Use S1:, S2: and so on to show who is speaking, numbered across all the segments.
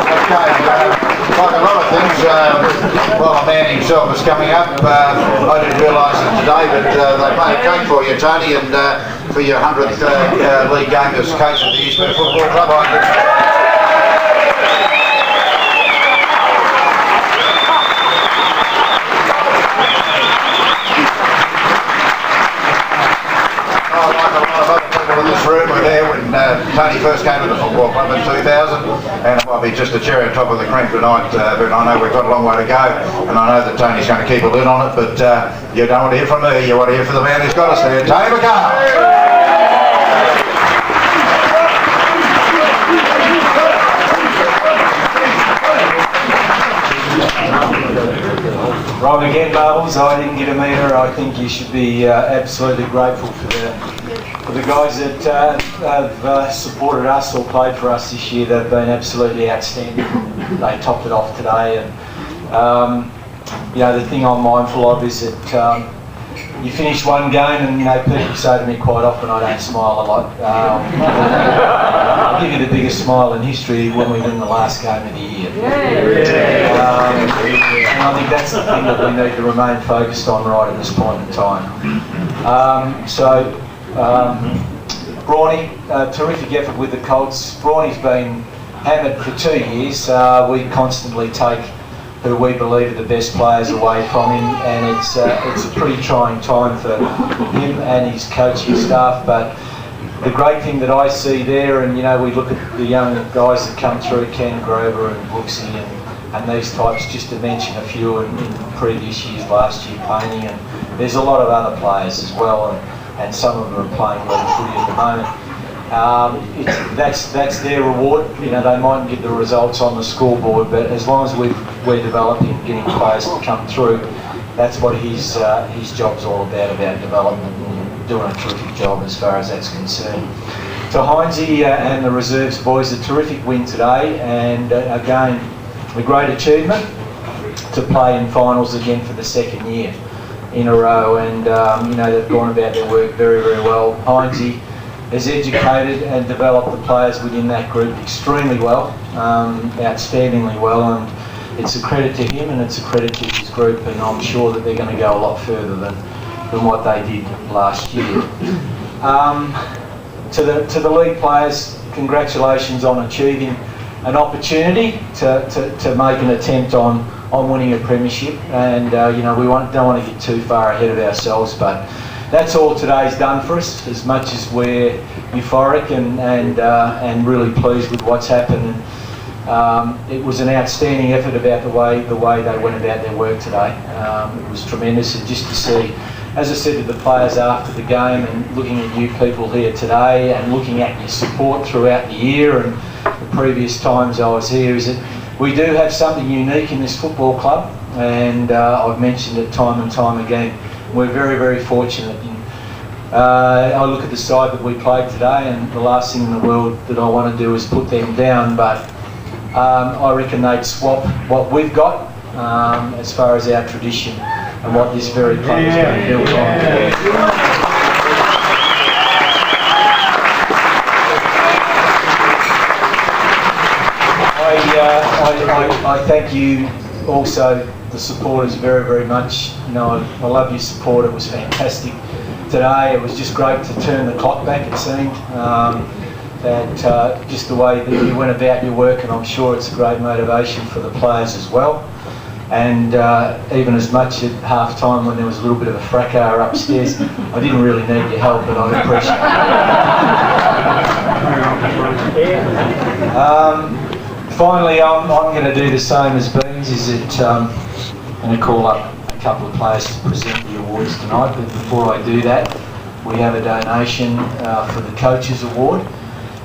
S1: Like a lot of things, well, a man himself is coming up. I didn't realise it today, but they played a cake for you, Tony, and for your 100th league game as coach of the East Perth Football Club. Room were there when Tony first came to the football club in 2000, and it might be just a cherry on top of the cream tonight, but I know we've got a long way to go, and I know that Tony's going to keep a lid on it, but you don't want to hear from me, you want to hear from the man who's got us there, Tony Micale.
S2: Right again, Marbles, I didn't get a metre. I think you should be absolutely grateful for the guys that have supported us or played for us this year. They've been absolutely outstanding. They topped it off today, and you know, the thing I'm mindful of is that you finish one game, and you know, people say to me quite often I don't smile a lot. I'll give you the biggest smile in history when we win the last game of the year. And I think that's the thing that we need to remain focused on right at this point in time. Brawny, terrific effort with the Colts. Brawny's been hammered for 2 years. We constantly take who we believe are the best players away from him, and it's a pretty trying time for him and his coaching staff. But the great thing that I see there, and you know, we look at the young guys that come through, Ken Grover and Brooksy and these types, just to mention a few in previous years, last year, Payne, and there's a lot of other players as well, and some of them are playing well footy at the moment. That's their reward. You know, they mightn't get the results on the scoreboard, but as long as we're developing, getting players to come through, that's what his job's all about development, and doing a terrific job as far as that's concerned. To Heinzie and the reserves boys, a terrific win today, and again, a great achievement to play in finals again for the second year in a row, and you know, they've gone about their work very, very well. Heinzie has educated and developed the players within that group extremely well, outstandingly well, and it's a credit to him and it's a credit to his group, and I'm sure that they're going to go a lot further than what they did last year. To the league players, congratulations on achieving an opportunity to make an attempt on winning a premiership, and you know, we don't want to get too far ahead of ourselves, but that's all today's done for us. As much as we're euphoric and really pleased with what's happened, it was an outstanding effort about the way they went about their work today. It was tremendous, and just to see, as I said to the players after the game, and looking at you people here today, and looking at your support throughout the year and the previous times I was here, is that we do have something unique in this football club, and I've mentioned it time and time again. We're very, very fortunate. I look at the side that we played today, and the last thing in the world that I want to do is put them down, but I reckon they'd swap what we've got as far as our tradition and what this very club has been built on. I thank you also, the supporters, very, very much. You know, I love your support. It was fantastic today. It was just great to turn the clock back, it seemed. That just the way that you went about your work, and I'm sure it's a great motivation for the players as well. And even as much at half time when there was a little bit of a fracas upstairs, I didn't really need your help, but I appreciate it. Finally, I'm going to do the same as Beans, is that I'm going to call up a couple of players to present the awards tonight, but before I do that, we have a donation for the Coaches Award,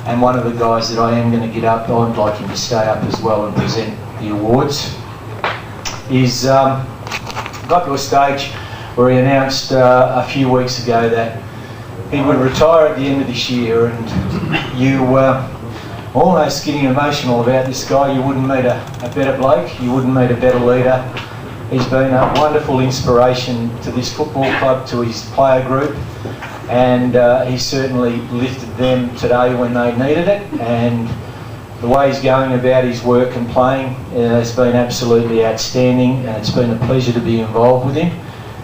S2: and one of the guys that I am going to get up, I'd like him to stay up as well and present the awards. He's got to a stage where he announced a few weeks ago that he would retire at the end of this year, and you almost getting emotional about this guy. You wouldn't meet a better bloke, you wouldn't meet a better leader. He's been a wonderful inspiration to this football club, to his player group, and he certainly lifted them today when they needed it, and The way he's going about his work and playing has been absolutely outstanding, and it's been a pleasure to be involved with him.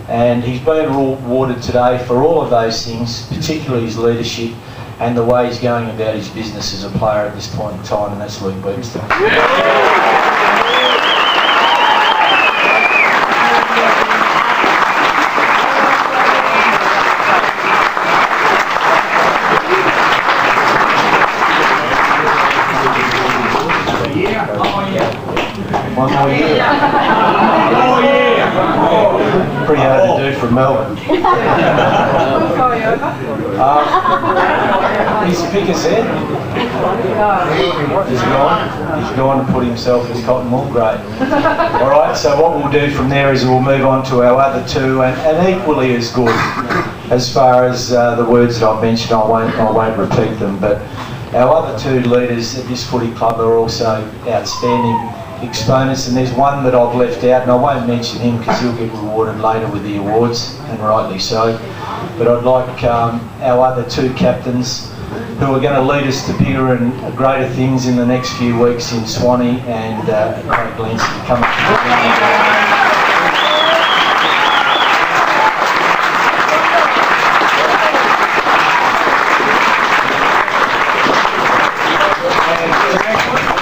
S2: And he's been rewarded today for all of those things, particularly his leadership and the way he's going about his business as a player at this point in time, and that's Luke Webster. One more year. Oh yeah! Pretty hard to do from Melbourne. He's pick his head. He's gone to put himself in cotton wool, great. Alright, so what we'll do from there is we'll move on to our other two, and equally as good as far as the words that I've mentioned. I won't repeat them, but our other two leaders at this footy club are also outstanding exponents, and there's one that I've left out, and I won't mention him because he'll get rewarded later with the awards, and rightly so. But I'd like our other two captains, who are going to lead us to bigger and greater things in the next few weeks in Swanee and Glancy, to come up.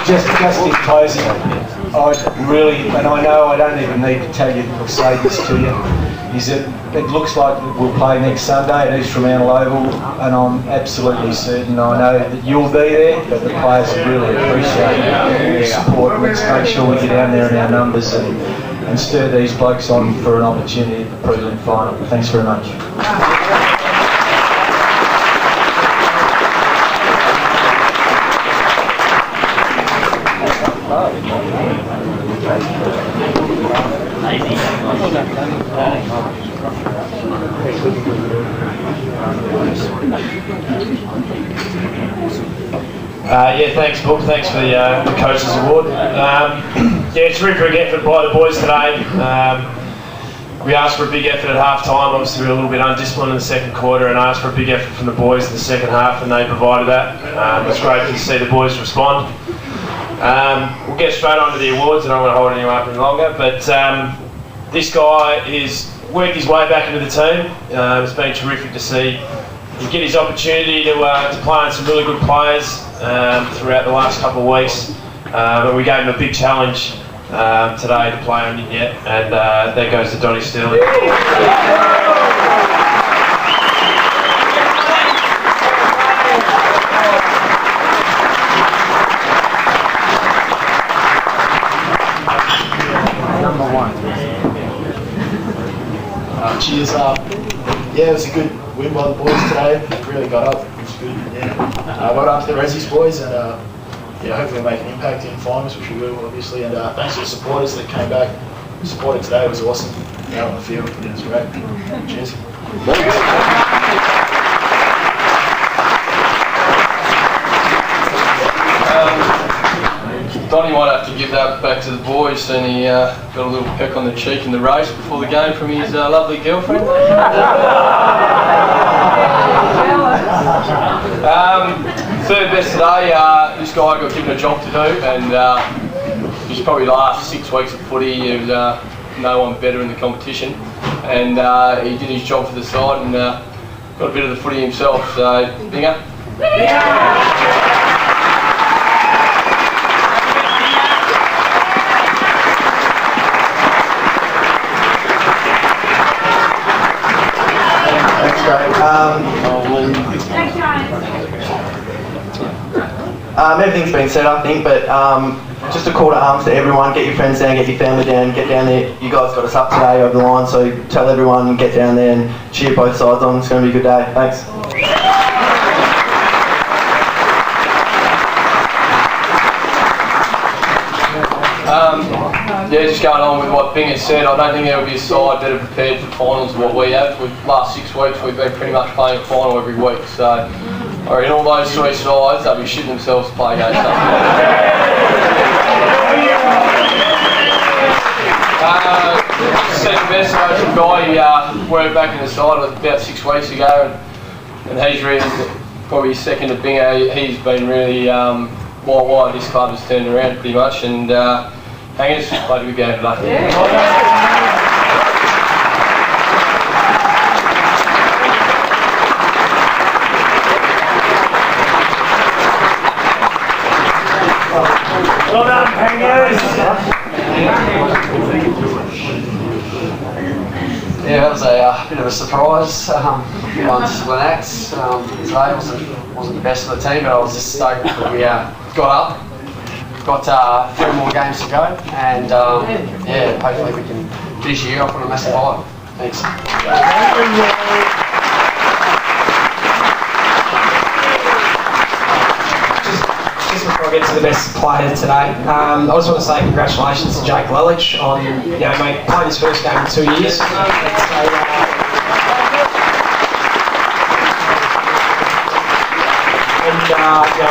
S2: Just in closing, I really, and I know I don't even need to tell you or say this to you, is that it looks like we'll play next Sunday at East Perth Oval, and I'm absolutely certain, I know that you'll be there, but the players really appreciate your support. Let's make sure we get down there in our numbers and stir these blokes on for an opportunity at the prelim final. Thanks very much.
S3: Yeah, thanks, Book. Thanks for the Coaches Award. Yeah, terrific effort by the boys today. We asked for a big effort at half-time. Obviously, we were a little bit undisciplined in the second quarter, and asked for a big effort from the boys in the second half, and they provided that. It's great to see the boys respond. We'll get straight on to the awards. I don't want to hold anyone up any longer, but this guy has worked his way back into the team. It's been terrific to see him get his opportunity to play on some really good players throughout the last couple of weeks. But we gave him a big challenge today to play on Yet, and there goes to Donnie Stirling.
S4: Cheers. Yeah, it was a good win by the boys today. Really got up. It was good. Yeah. Well done to the Resi's boys, and yeah, hopefully make an impact in finals, which we will, obviously. And thanks to the supporters that came back. The supported today was awesome. Out on the field, it was great. Cheers.
S5: Donnie might have to give that back to the boys, and he got a little peck on the cheek in the race before the game from his lovely girlfriend. Third best today, this guy got given a job to do, and he's probably the last 6 weeks of footy. There was no one better in the competition, and he did his job for the side and got a bit of the footy himself. So, Binger.
S6: Everything's been said, I think, but just a call to arms to everyone. Get your friends down, get your family down, get down there. You guys got us up today over the line, so tell everyone, get down there and cheer both sides on. It's going to be a good day. Thanks.
S5: Yeah, just going on with what Binger said, I don't think there would be a side better prepared for finals than what we have. For the last 6 weeks, we've been pretty much playing a final every week, so I reckon all those three sides, they'll be shitting themselves to play against us. Second best, Ocean guy, he worked back in the side about 6 weeks ago, and he's really probably second to Binger. He's been really why this club has turned around pretty much. And Hangers, played a good game today.
S3: Well done, Hangers!
S7: Yeah, that was a bit of a surprise. Once Glanx today wasn't the best of the team, but I was just stoked that we got up. Got 3 more games to go, and yeah, hopefully we can finish the year off on a massive high. Thanks.
S8: Just before I get to the best player today, I just want to say congratulations to Jake Lelich on playing his first game in 2 years.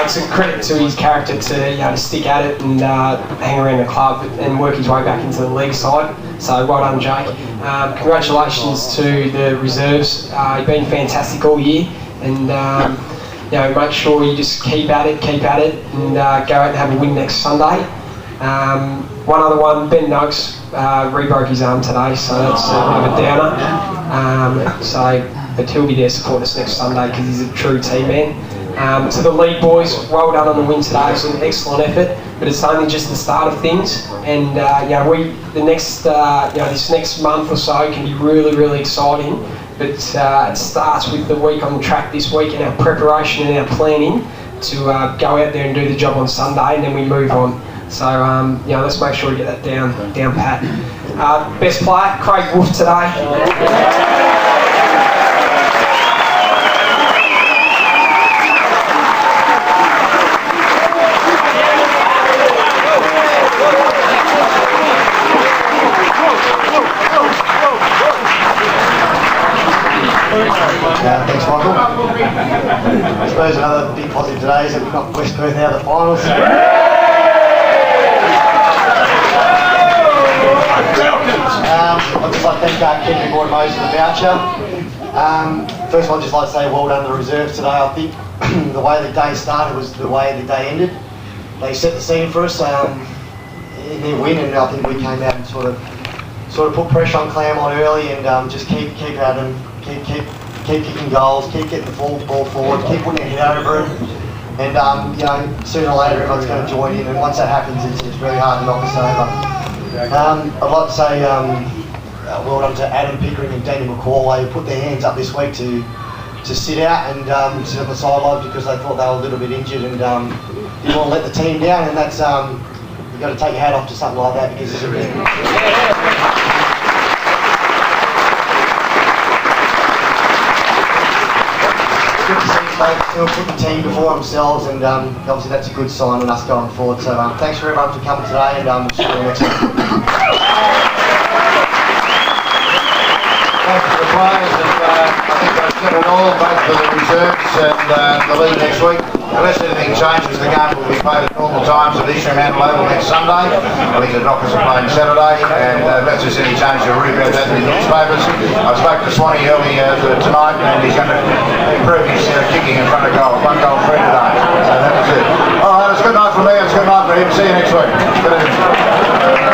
S8: It's a credit to his character to stick at it and hang around the club and work his way back into the league side. So well done, Jake. Congratulations to the reserves. You've been fantastic all year, and make sure you just keep at it, and go out and have a win next Sunday. One other one, Ben Noakes re-broke his arm today, so that's a bit of a downer. But he'll be there supporting us next Sunday because he's a true team man. To the league boys, well done on the win today. It was an excellent effort, but it's only just the start of things. And this next month or so can be really, really exciting. But it starts with the week on the track this week and our preparation and our planning to go out there and do the job on Sunday, and then we move on. So let's make sure we get that down pat. Best player, Craig Wulff today.
S9: Thanks, Michael. I suppose another big positive today is that we've got West Perth out of the finals. I'd just like to thank Kevin Boyd Moses for the voucher. First of all, I'd just like to say well done to the reserves today. I think the way the day started was the way the day ended. They set the scene for us in their win, and I think we came out and sort of put pressure on Claremont early and just keep at them, keep kicking goals, keep getting the ball forward, keep putting their head over it, and sooner or later everyone's going to join in, and once that happens it's really hard to knock us over. I'd like to say well done to Adam Pickering and Danny Micale, who put their hands up this week to sit out and sit on the sidelines because they thought they were a little bit injured and didn't want to let the team down, and that's you've got to take your hat off to something like that because it's a really good to see folks still put the team before themselves, and obviously that's a good sign on us going forward. So thanks for everyone for coming today, and we'll see you next week.
S1: Thanks to the players, and I think they've said it all, both for the reserves and the league next week. Unless anything changes, the game will be played at normal times at East Perth Oval next Sunday. I think the Knockers are playing Saturday, and unless there's any change, you'll read about that in the newspapers. I spoke to Swanee early tonight, and he's going to improve his kicking in front of goal. 1 goal free today. So that was it. All right, it's a good night for me, it's a good night for him. See you next week. Good evening.